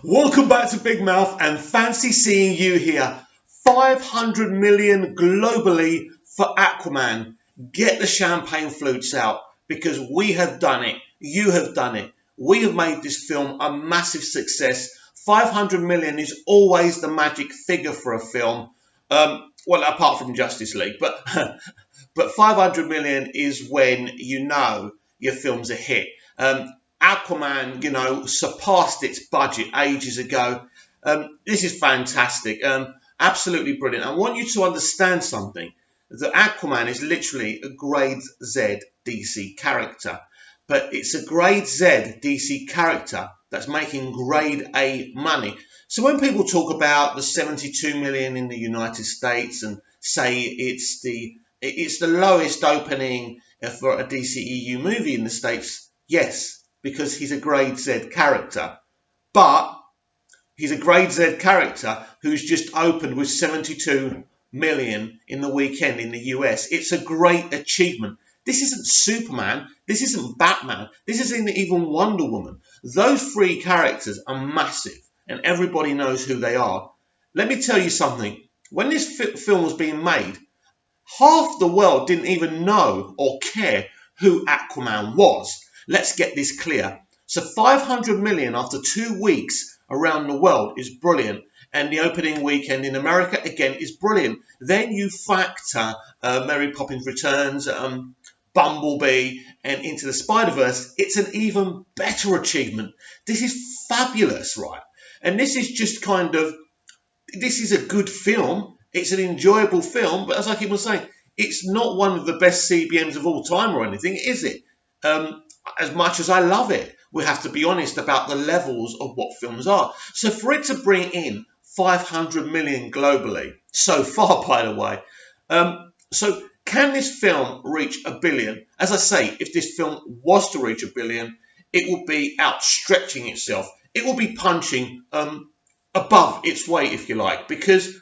Welcome back to Big Mouth and fancy seeing you here. 500 million globally for Aquaman. Get the champagne flutes out because we have done it. You have done it. We have made this film a massive success. 500 million is always the magic figure for a film. Well, apart from Justice League, but 500 million is when you know your film's a hit. Aquaman, surpassed its budget ages ago. This is fantastic. Absolutely brilliant. I want you to understand something. That Aquaman is literally a grade Z DC character. But it's a grade Z DC character that's making grade A money. So when people talk about the 72 million in the United States and say it's the lowest opening for a DCEU movie in the States, yes, because he's a grade Z character. But he's a grade Z character who's just opened with 72 million in the weekend in the US. It's a great achievement. This isn't Superman. This isn't Batman. This isn't even Wonder Woman. Those three characters are massive and everybody knows who they are. Let me tell you something. When this film was being made, half the world didn't even know or care who Aquaman was. Let's get this clear. So 500 million after 2 weeks around the world is brilliant. And the opening weekend in America, again, is brilliant. Then you factor Mary Poppins Returns, Bumblebee, and Into the Spider-Verse. It's an even better achievement. This is fabulous, right? And this is just this is a good film. It's an enjoyable film. But as I keep on saying, it's not one of the best CBMs of all time or anything, is it? As much as I love it, we have to be honest about the levels of what films are. So for it to bring in 500 million globally, so far, by the way. So can this film reach $1 billion? As I say, if this film was to reach $1 billion, it would be outstretching itself. It will be punching above its weight, if you like, because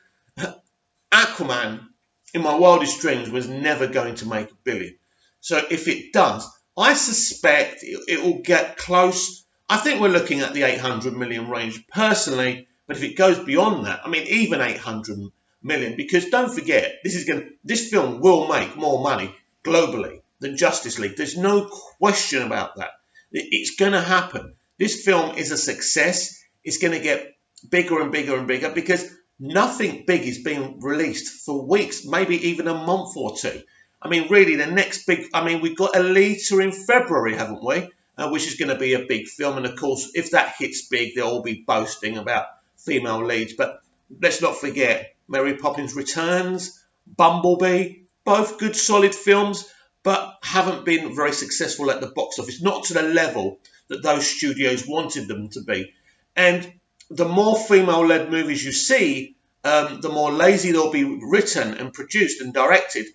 Aquaman, in my wildest dreams, was never going to make $1 billion. So if it does, I suspect it will get close. I think we're looking at the 800 million range personally, but if it goes beyond that, I mean, even 800 million, because don't forget, this film will make more money globally than Justice League. There's no question about that. It's going to happen. This film is a success. It's going to get bigger and bigger and bigger because nothing big is being released for weeks, maybe even a month or two. I mean, really, the next big... I mean, we've got Alita in February, haven't we? Which is going to be a big film. And, of course, if that hits big, they'll all be boasting about female leads. But let's not forget, Mary Poppins Returns, Bumblebee, both good, solid films, but haven't been very successful at the box office. Not to the level that those studios wanted them to be. And the more female-led movies you see, the more lazy they'll be written and produced and directed,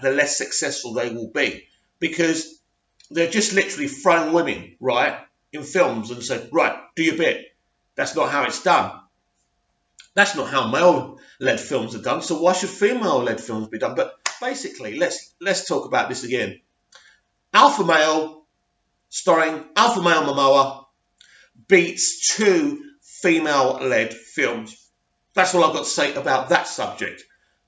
the less successful they will be, because they're just literally throwing women, right, in films and say, right, do your bit. That's not how it's done. That's not how male-led films are done, so why should female-led films be done? But basically, let's talk about this again. Alpha Male, starring Alpha Male Momoa, beats 2 female-led films. That's all I've got to say about that subject.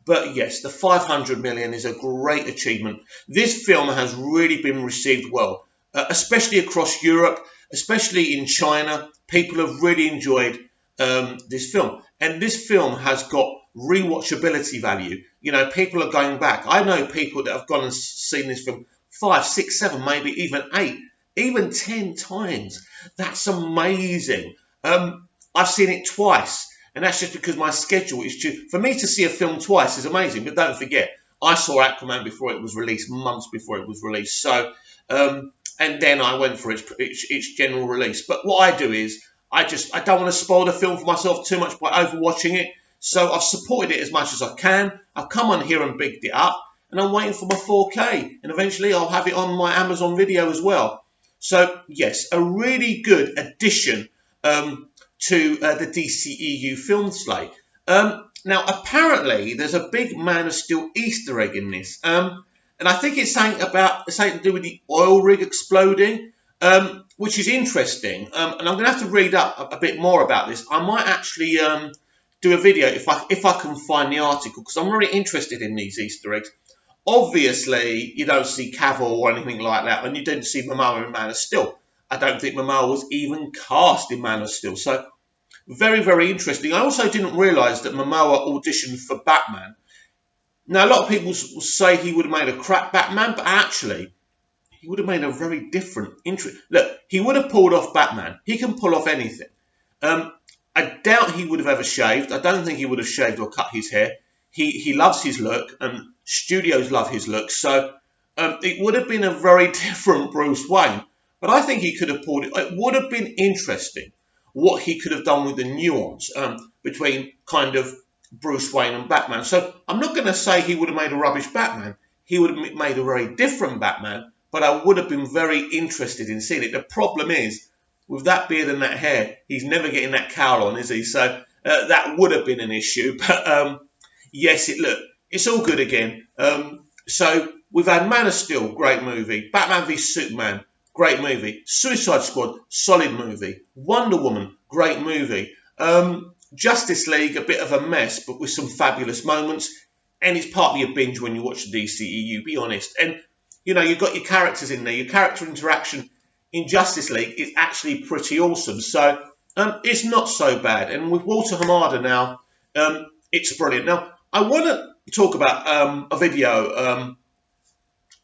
But yes, the 500 million is a great achievement. This film has really been received well, especially across Europe, especially in China. People have really enjoyed this film. And this film has got rewatchability value. You know, people are going back. I know people that have gone and seen this film 5, 6, 7, maybe even 8, even 10 times. That's amazing. I've seen it twice. And that's just because my schedule is due. For me to see a film twice is amazing. But don't forget, I saw Aquaman before it was released, months before it was released. So, and then I went for its general release. But what I do is, I don't want to spoil the film for myself too much by overwatching it. So I've supported it as much as I can. I've come on here and bigged it up. And I'm waiting for my 4K. And eventually I'll have it on my Amazon Video as well. So, yes, a really good addition to the DCEU film slate. Now, apparently, there's a big Man of Steel Easter egg in this. And I think it's something to do with the oil rig exploding. which is interesting. And I'm going to have to read up a bit more about this. I might actually do a video if I can find the article, because I'm really interested in these Easter eggs. Obviously, you don't see Cavill or anything like that, and you didn't see Momoa in Man of Steel. I don't think Momoa was even cast in Man of Steel. So very, very interesting. I also didn't realise that Momoa auditioned for Batman. Now, a lot of people will say he would have made a crap Batman, but actually, he would have made a very different, look, he would have pulled off Batman. He can pull off anything. I doubt he would have ever shaved. I don't think he would have shaved or cut his hair. He loves his look, and studios love his look. So it would have been a very different Bruce Wayne. But I think he could have pulled it. It would have been interesting what he could have done with the nuance between kind of Bruce Wayne and Batman. So I'm not going to say he would have made a rubbish Batman. He would have made a very different Batman, but I would have been very interested in seeing it. The problem is, with that beard and that hair, he's never getting that cowl on, is he? So that would have been an issue. But yes, it's all good again. So we've had Man of Steel, great movie. Batman v Superman, great movie. Suicide Squad, solid movie. Wonder Woman, great movie. Justice League, a bit of a mess, but with some fabulous moments. And it's partly a binge when you watch the DCEU, be honest. And, you know, you've got your characters in there. Your character interaction in Justice League is actually pretty awesome. So it's not so bad. And with Walter Hamada now, it's brilliant. Now, I want to talk about a video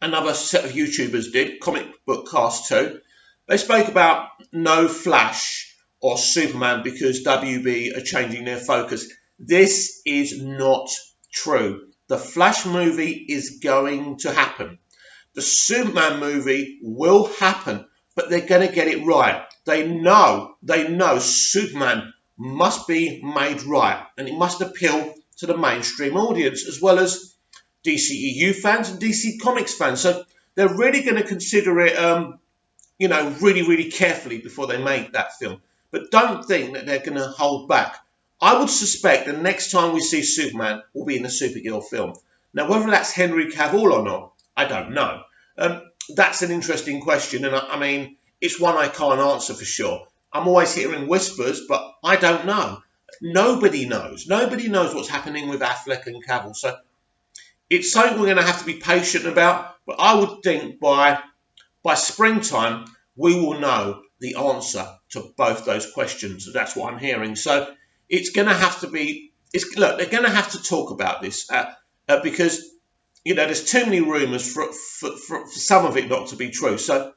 another set of YouTubers did, Comic Book Cast 2. They spoke about no Flash or Superman because WB are changing their focus. This is not true. The Flash movie is going to happen. The Superman movie will happen, but they're going to get it right. They know Superman must be made right, and it must appeal to the mainstream audience as well as DCEU fans and DC Comics fans. So they're really going to consider it, really, really carefully before they make that film. But don't think that they're going to hold back. I would suspect the next time we see Superman will be in a superhero film. Now, whether that's Henry Cavill or not, I don't know. That's an interesting question, and I mean, it's one I can't answer for sure. I'm always hearing whispers, but I don't know. Nobody knows. Nobody knows what's happening with Affleck and Cavill. So it's something we're going to have to be patient about. But I would think by springtime, we will know the answer to both those questions. That's what I'm hearing. So it's going to have to be, look, they're going to have to talk about this because, you know, there's too many rumours for some of it not to be true. So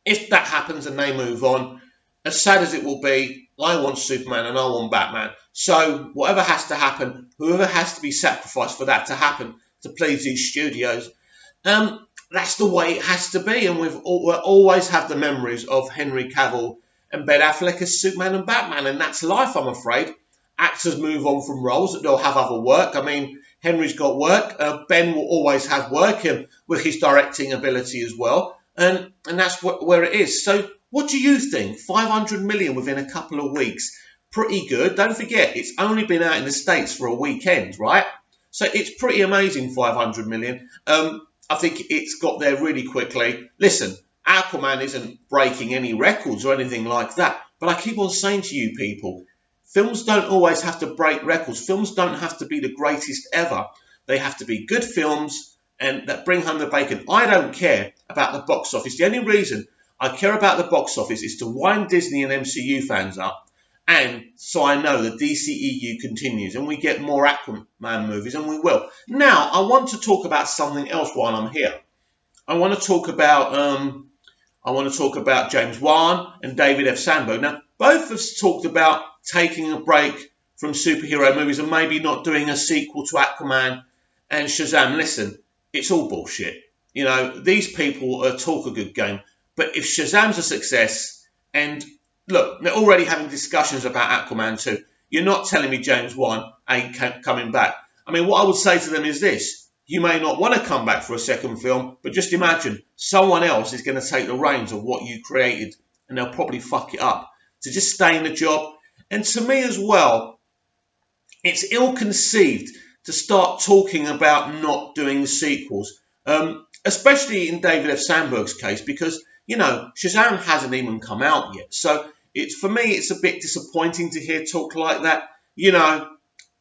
if that happens and they move on, as sad as it will be, I want Superman and I want Batman. So whatever has to happen, whoever has to be sacrificed for that to happen to please these studios, that's the way it has to be. And we'll always have the memories of Henry Cavill and Ben Affleck as Superman and Batman. And that's life, I'm afraid. Actors move on from roles. They'll have other work. I mean, Henry's got work. Ben will always have work with his directing ability as well. And that's where it is. So what do you think? 500 million within a couple of weeks. Pretty good. Don't forget, it's only been out in the States for a weekend, right? So it's pretty amazing, 500 million. I think it's got there really quickly. Listen, Aquaman isn't breaking any records or anything like that. But I keep on saying to you people, films don't always have to break records. Films don't have to be the greatest ever. They have to be good films and that bring home the bacon. I don't care about the box office. The only reason I care about the box office is to wind Disney and MCU fans up, and so I know the DCEU continues and we get more Aquaman movies, and we will. Now, I want to talk about something else while I'm here. I want to talk about James Wan and David F. Sandberg. Now, both have talked about taking a break from superhero movies and maybe not doing a sequel to Aquaman and Shazam. Listen, it's all bullshit. You know, these people talk a good game. But if Shazam's a success, and look, they're already having discussions about Aquaman 2, you're not telling me James Wan ain't coming back. I mean, what I would say to them is this. You may not want to come back for a second film, but just imagine someone else is going to take the reins of what you created, and they'll probably fuck it up. So just stay in the job. And to me as well, it's ill-conceived to start talking about not doing sequels, especially in David F. Sandberg's case, because you know, Shazam hasn't even come out yet. So for me, it's a bit disappointing to hear talk like that. You know,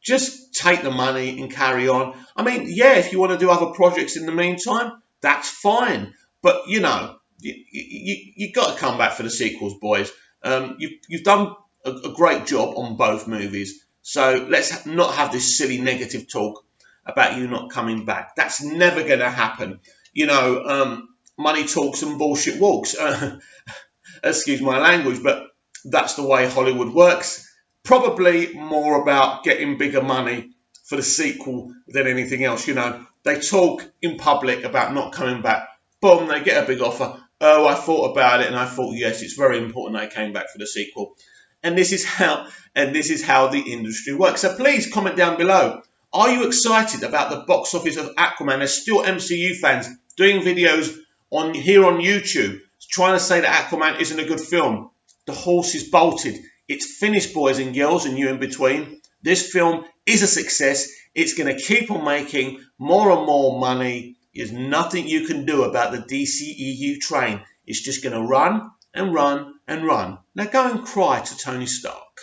just take the money and carry on. I mean, yeah, if you want to do other projects in the meantime, that's fine. But, you know, you got to come back for the sequels, boys. You've done a great job on both movies. So let's not have this silly negative talk about you not coming back. That's never going to happen. You know, money talks and bullshit walks. Excuse my language, but that's the way Hollywood works. Probably more about getting bigger money for the sequel than anything else. You know, they talk in public about not coming back. Boom, they get a big offer. Oh, I thought about it and I thought, yes, it's very important I came back for the sequel. And this is how the industry works. So please comment down below. Are you excited about the box office of Aquaman? There's still MCU fans doing videos here on YouTube trying to say that Aquaman isn't a good film. The horse is bolted. It's finished, boys and girls, and you in between. This film is a success. It's going to keep on making more and more money. There's nothing you can do about the DCEU train. It's just going to run and run and run. Now go and cry to Tony Stark.